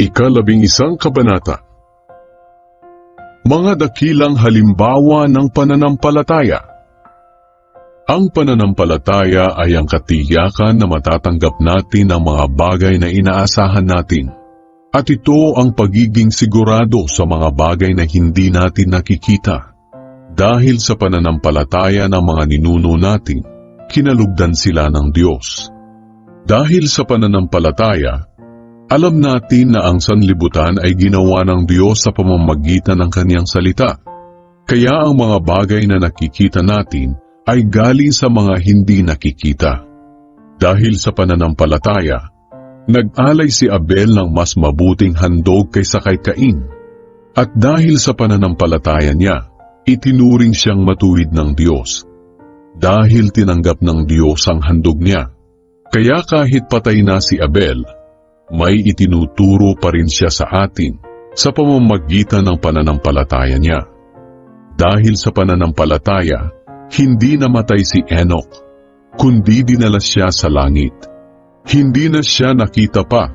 Ika-11 Kabanata. Mga dakilang halimbawa ng pananampalataya. Ang pananampalataya ay ang katiyakan na matatanggap natin ang mga bagay na inaasahan natin. At ito ang pagiging sigurado sa mga bagay na hindi natin nakikita. Dahil sa pananampalataya ng mga ninuno natin, kinalugdan sila ng Diyos. Dahil sa pananampalataya, alam natin na ang sanlibutan ay ginawa ng Diyos sa pamamagitan ng Kanyang salita. Kaya ang mga bagay na nakikita natin ay galing sa mga hindi nakikita. Dahil sa pananampalataya, nag-alay si Abel ng mas mabuting handog kaysa kay Cain. At dahil sa pananampalataya niya, itinuring siyang matuwid ng Diyos. Dahil tinanggap ng Diyos ang handog niya. Kaya kahit patay na si Abel, may itinuturo pa rin siya sa atin sa pamamagitan ng pananampalataya niya. Dahil sa pananampalataya, hindi namatay si Enoch, kundi dinala siya sa langit. Hindi na siya nakita pa,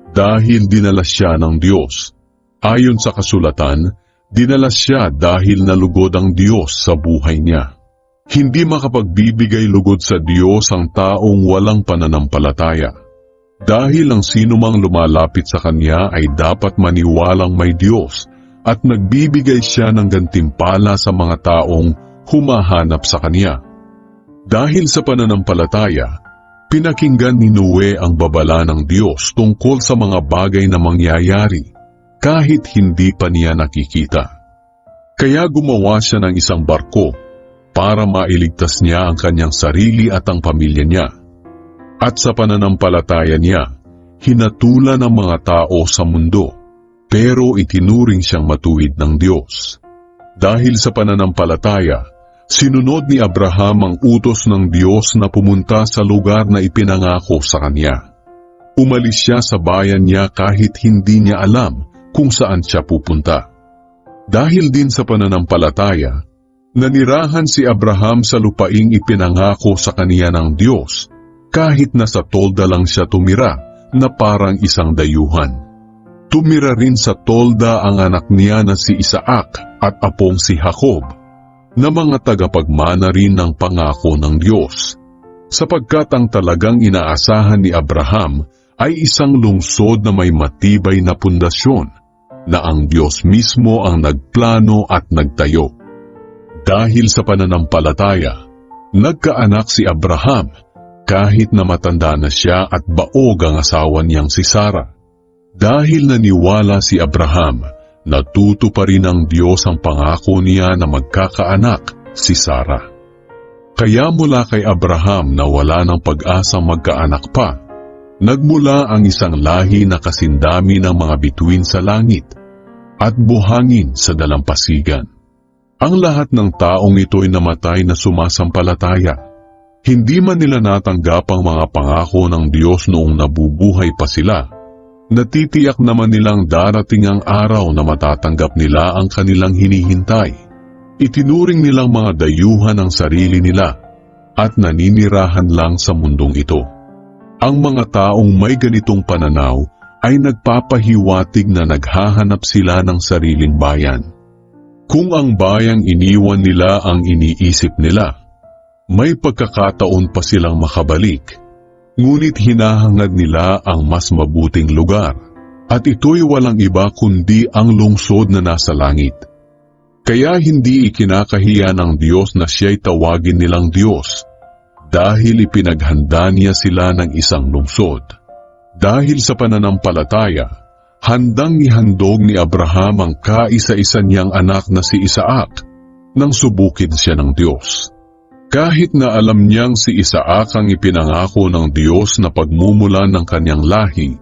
dahil dinala siya ng Diyos. Ayon sa kasulatan, dinala siya dahil nalugod ang Diyos sa buhay niya. Hindi makapagbibigay lugod sa Diyos ang taong walang pananampalataya. Dahil ang sinumang lumalapit sa Kanya ay dapat maniwalang may Diyos at nagbibigay siya ng gantimpala sa mga taong humahanap sa Kanya. Dahil sa pananampalataya, pinakinggan ni Noe ang babala ng Diyos tungkol sa mga bagay na mangyayari kahit hindi pa niya nakikita. Kaya gumawa siya ng isang barko para mailigtas niya ang kanyang sarili at ang pamilya niya. At sa pananampalataya niya, hinatulan ang mga tao sa mundo, pero itinuring siyang matuwid ng Diyos. Dahil sa pananampalataya, sinunod ni Abraham ang utos ng Diyos na pumunta sa lugar na ipinangako sa kanya. Umalis siya sa bayan niya kahit hindi niya alam kung saan siya pupunta. Dahil din sa pananampalataya, nanirahan si Abraham sa lupaing ipinangako sa kaniya ng Diyos, kahit nasa tolda lang siya tumira na parang isang dayuhan. Tumira rin sa tolda ang anak niya na si Isaac at apong si Jacob, na mga tagapagmana rin ng pangako ng Diyos, sapagkat ang talagang inaasahan ni Abraham ay isang lungsod na may matibay na pundasyon, na ang Diyos mismo ang nagplano at nagtayo. Dahil sa pananampalataya, nagkaanak si Abraham, kahit na matanda na siya at baog ang asawa niyang si Sarah. Dahil naniwala si Abraham, natutuparin ng Diyos ang pangako niya na magkakaanak si Sarah. Kaya mula kay Abraham na wala ng pag-asang magkaanak pa, nagmula ang isang lahi na kasindami ng mga bituin sa langit at buhangin sa dalampasigan. Ang lahat ng taong ito'y namatay na sumasampalataya. Hindi man nila natanggap ang mga pangako ng Diyos noong nabubuhay pa sila. Natitiyak naman nilang darating ang araw na matatanggap nila ang kanilang hinihintay. Itinuring nilang mga dayuhan ang sarili nila at naninirahan lang sa mundong ito. Ang mga taong may ganitong pananaw ay nagpapahiwatig na naghahanap sila ng sariling bayan. Kung ang bayang iniwan nila ang iniisip nila, may pagkakataon pa silang makabalik, ngunit hinahangad nila ang mas mabuting lugar, at ito'y walang iba kundi ang lungsod na nasa langit. Kaya hindi ikinakahiya ng Diyos na siya'y tawagin nilang Diyos, dahil ipinaghanda niya sila ng isang lungsod. Dahil sa pananampalataya, handang ihandog ni Abraham ang kaisa-isa niyang anak na si Isaac, nang subukin siya ng Diyos. Kahit na alam niyang si Isaac ang ipinangako ng Diyos na pagmumulan ng kanyang lahi,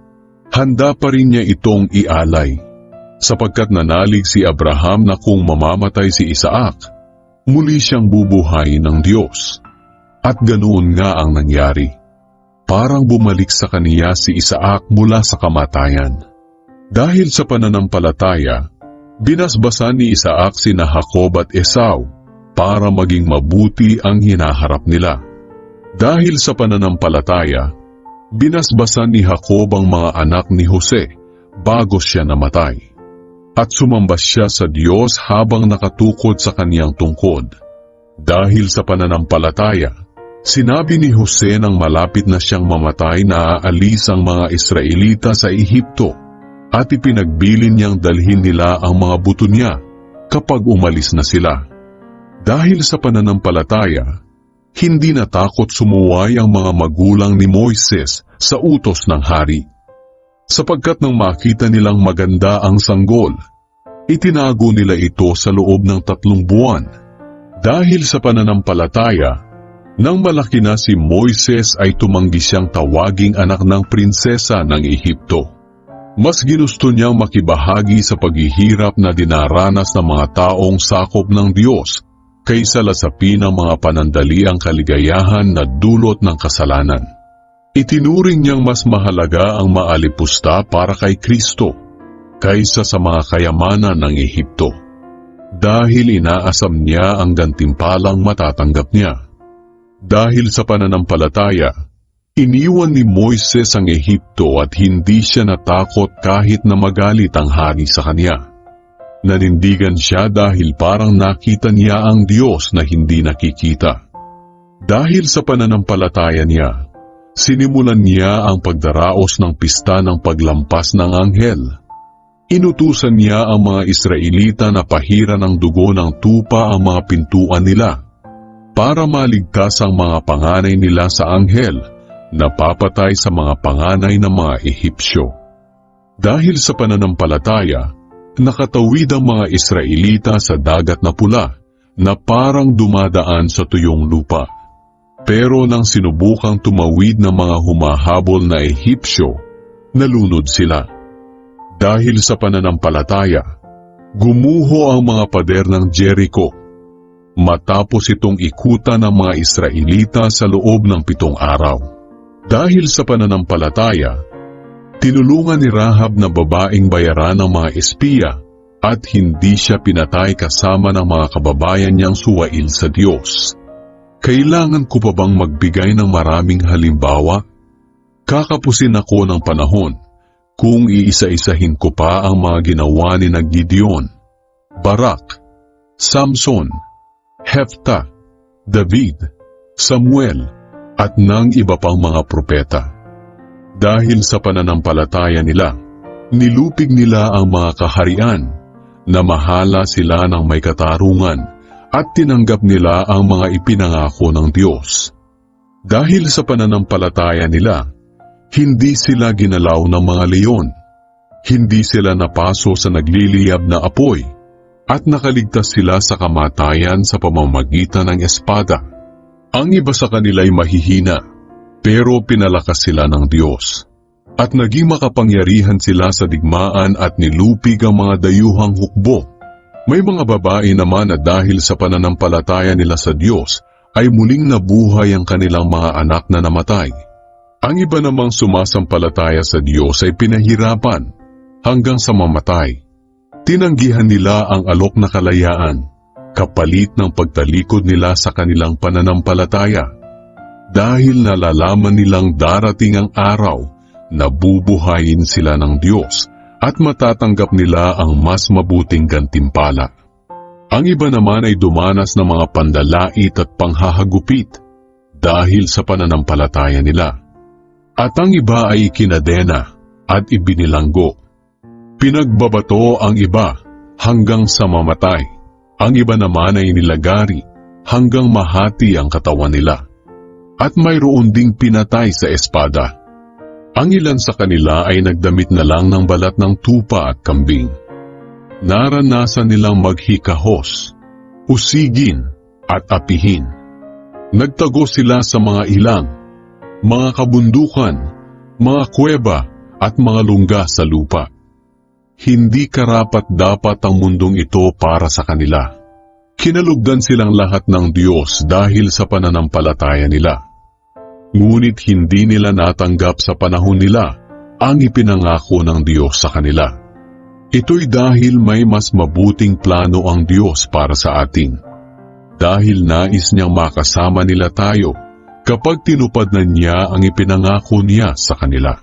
handa pa rin niya itong ialay, sapagkat nanalig si Abraham na kung mamamatay si Isaac, muli siyang bubuhayin ng Diyos. At ganoon nga ang nangyari. Parang bumalik sa kaniya si Isaac mula sa kamatayan. Dahil sa pananampalataya, binasbasan ni Isaac sina Jacob at Esau, para maging mabuti ang hinaharap nila. Dahil sa pananampalataya, binasbasan ni Jacob ang mga anak ni Jose bago siya namatay. At sumamba siya sa Diyos habang nakatukod sa kaniyang tungkod. Dahil sa pananampalataya, sinabi ni Jose nang malapit na siyang mamatay na aalis ang mga Israelita sa Ehipto at ipinagbilin niyang dalhin nila ang mga buto niya kapag umalis na sila. Dahil sa pananampalataya, hindi natakot sumuway ang mga magulang ni Moises sa utos ng hari. Sapagkat nang makita nilang maganda ang sanggol, itinago nila ito sa loob ng 3 buwan. Dahil sa pananampalataya, nang malaki na si Moises ay tumanggi siyang tawaging anak ng prinsesa ng Ehipto. Mas ginusto niyang makibahagi sa paghihirap na dinaranas ng mga taong sakop ng Diyos kaysa lasapin ang mga panandaliang kaligayahan na dulot ng kasalanan. Itinuring niyang mas mahalaga ang maalipusta para kay Kristo kaysa sa mga kayamanan ng Ehipto, dahil inaasam niya ang gantimpalang matatanggap niya. Dahil sa pananampalataya, iniwan ni Moises ang Ehipto at hindi siya natakot kahit na magalit ang hari sa kanya. Nanindigan siya dahil parang nakita niya ang Diyos na hindi nakikita. Dahil sa pananampalataya niya, sinimulan niya ang pagdaraos ng pista ng paglampas ng anghel. Inutusan niya ang mga Israelita na pahiran ng dugo ng tupa ang mga pintuan nila para maligtas ang mga panganay nila sa anghel na papatay sa mga panganay ng mga Ehipsyo. Dahil sa pananampalataya, nakatawid ang mga Israelita sa dagat na pula na parang dumadaan sa tuyong lupa. Pero nang sinubukang tumawid ng mga humahabol na Ehipsyo, nalunod sila. Dahil sa pananampalataya, gumuho ang mga pader ng Jericho matapos itong ikutan ng mga Israelita sa loob ng 7 araw. Dahil sa pananampalataya, tinulungan ni Rahab na babaeng bayaran ng mga espiya at hindi siya pinatay kasama ng mga kababayan niyang suwail sa Diyos. Kailangan ko pa bang magbigay ng maraming halimbawa? Kakapusin ako ng panahon kung iisa-isahin ko pa ang mga ginawa ni Gideon, Barak, Samson, Heftha, David, Samuel, at ng iba pang mga propeta. Dahil sa pananampalataya nila, nilupig nila ang mga kaharian, namahala sila ng may katarungan, at tinanggap nila ang mga ipinangako ng Diyos. Dahil sa pananampalataya nila, hindi sila ginalaw ng mga leon, hindi sila napaso sa nagliliyab na apoy, at nakaligtas sila sa kamatayan sa pamamagitan ng espada. Ang iba sa kanila'y mahihina, pero pinalakas sila ng Diyos. At naging makapangyarihan sila sa digmaan at nilupig ang mga dayuhang hukbo. May mga babae naman na dahil sa pananampalataya nila sa Diyos, ay muling nabuhay ang kanilang mga anak na namatay. Ang iba namang sumasampalataya sa Diyos ay pinahirapan hanggang sa mamatay. Tinanggihan nila ang alok na kalayaan, kapalit ng pagtalikod nila sa kanilang pananampalataya. Dahil nalalaman nilang darating ang araw na bubuhayin sila ng Diyos at matatanggap nila ang mas mabuting gantimpala. Ang iba naman ay dumanas ng mga pandalait at panghahagupit dahil sa pananampalataya nila. At ang iba ay ikinadena at ibinilanggo. Pinagbabato ang iba hanggang sa mamatay. Ang iba naman ay nilagari hanggang mahati ang katawan nila. At mayroon ding pinatay sa espada. Ang ilan sa kanila ay nagdamit na lang ng balat ng tupa at kambing. Naranasan nilang maghikahos, usigin at apihin. Nagtago sila sa mga ilang, mga kabundukan, mga kuweba at mga lungga sa lupa. Hindi karapat-dapat ang mundong ito para sa kanila. Kinalugdan silang lahat ng Diyos dahil sa pananampalataya nila. Ngunit hindi nila natanggap sa panahon nila ang ipinangako ng Diyos sa kanila. Ito'y dahil may mas mabuting plano ang Diyos para sa atin. Dahil nais niyang makasama nila tayo kapag tinupad na niya ang ipinangako niya sa kanila.